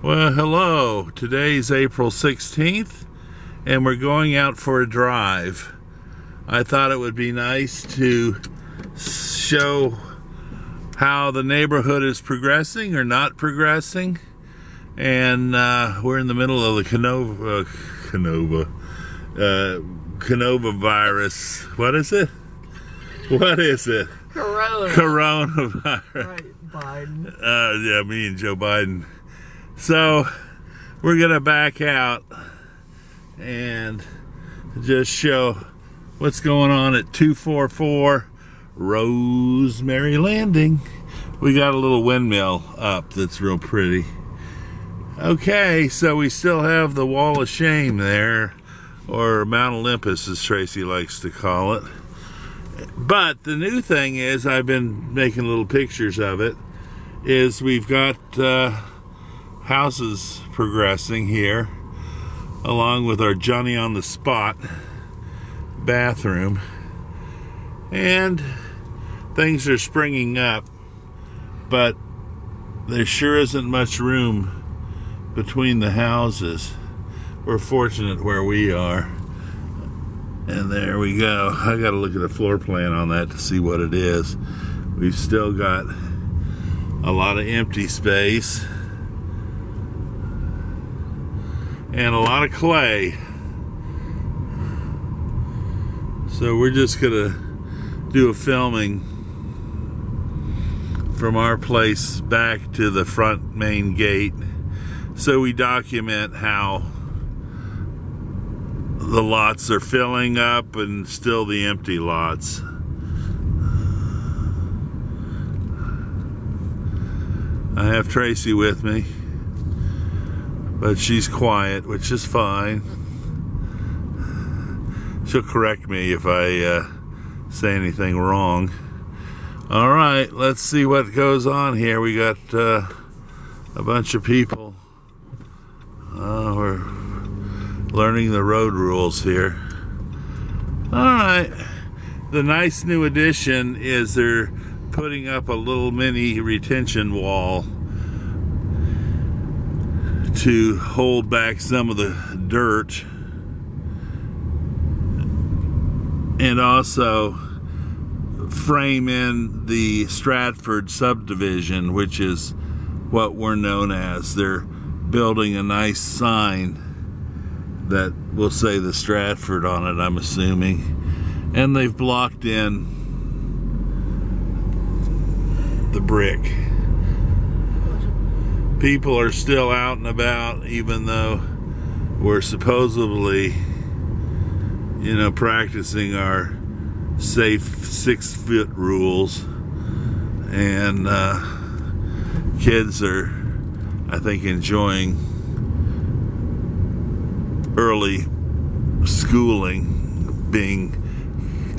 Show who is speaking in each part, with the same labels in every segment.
Speaker 1: Well, hello. Today's April 16th, and we're going out for a drive. I thought it would be nice to show how the neighborhood is progressing or not progressing. And we're in the middle of the coronavirus. What is it? What is it? Coronavirus.
Speaker 2: Right, Biden.
Speaker 1: Yeah, me and Joe Biden. So we're gonna back out and just show what's going on at 244 Rosemary Landing. We got a little windmill up that's real pretty. Okay, so we still have the Wall of Shame there, or Mount Olympus as Tracy likes to call it. But the new thing is, I've been making little pictures of it, is we've got houses progressing here, along with our Johnny on the spot bathroom, and things are springing up, but there sure isn't much room between the houses. We're fortunate where we are. And there we go. I gotta look at a floor plan on that to see what it is. We've still got a lot of empty space and a lot of clay. So we're just gonna do a filming from our place back to the front main gate, so we document how the lots are filling up and still the empty lots. I have Tracy with me, but she's quiet, which is fine. She'll correct me if I say anything wrong. All right, let's see what goes on here. We got a bunch of people. We're learning the road rules here. All right. The nice new addition is they're putting up a little mini retention wall to hold back some of the dirt, and also frame in the Stratford subdivision, which is what we're known as. They're building a nice sign that will say the Stratford on it, I'm assuming. And they've blocked in the brick. People are still out and about, even though we're supposedly, practicing our safe 6-foot rules. And kids are, I think, enjoying early schooling, being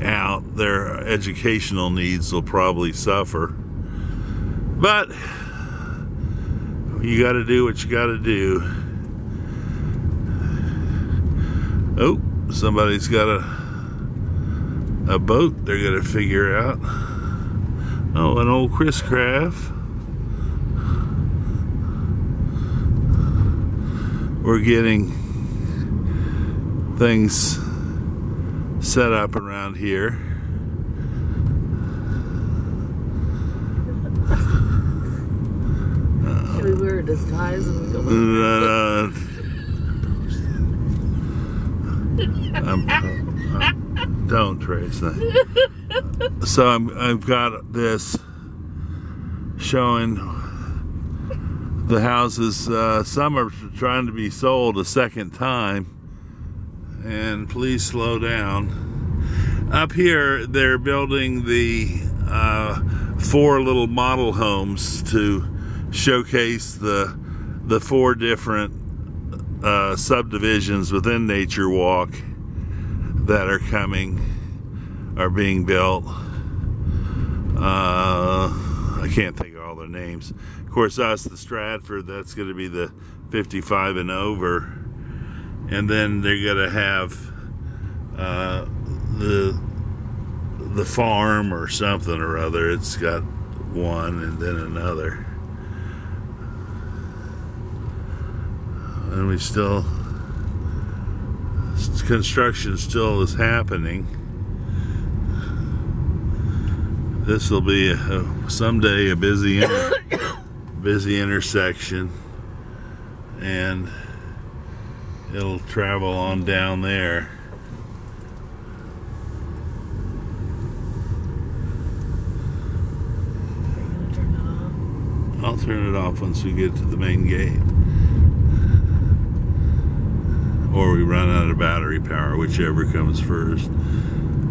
Speaker 1: out. Their educational needs will probably suffer, but you got to do what you got to do. Oh, somebody's got a boat they're gonna figure out. Oh, an old Chris Craft. We're getting things set up around here.
Speaker 2: Should we wear a disguise and go?
Speaker 1: Don't, Tracy. So I've got this showing the houses. Some are trying to be sold a second time. And please slow down. Up here, they're building the 4 little model homes to showcase the 4 different subdivisions within Nature Walk that are being built. I can't think of all their names. Of course, the Stratford, that's going to be the 55 and over. And then they're gonna have the farm or something or other. It's got one and then another. And we still, construction still is happening. This will be someday a busy intersection, and it'll travel on down there. I'll turn it off once we get to the main gate. Or we run out of battery power, whichever comes first.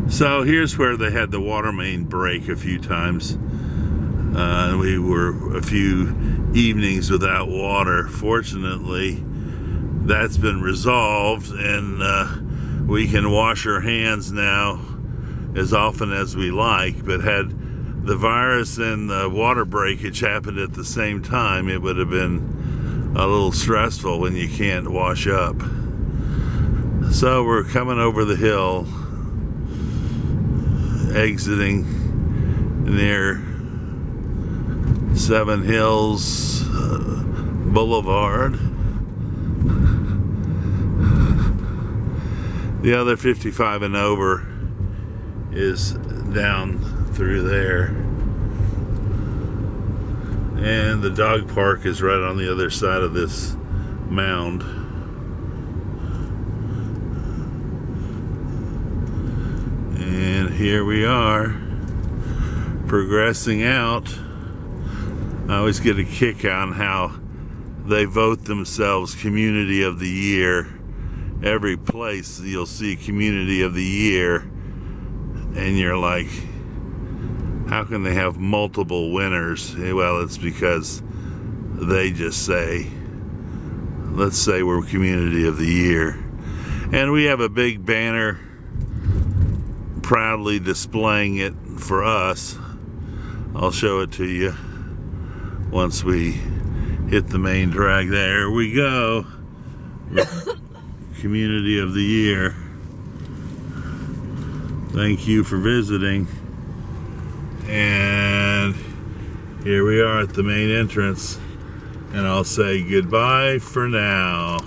Speaker 1: So here's where they had the water main break a few times. We were a few evenings without water. Fortunately, that's been resolved, and we can wash our hands now as often as we like. But had the virus and the water breakage happened at the same time, it would have been a little stressful when you can't wash up. So we're coming over the hill, exiting near Seven Hills Blvd. The other 55 and over is down through there, and the dog park is right on the other side of this mound. And here we are, progressing out. I always get a kick on how they vote themselves Community of the Year. Every place you'll see Community of the Year, and you're like, how can they have multiple winners? Well, it's because they just say, let's say we're Community of the Year. And we have a big banner proudly displaying it for us. I'll show it to you once we hit the main drag. There we go. Community of the Year. Thank you for visiting. And here we are at the main entrance, and I'll say goodbye for now.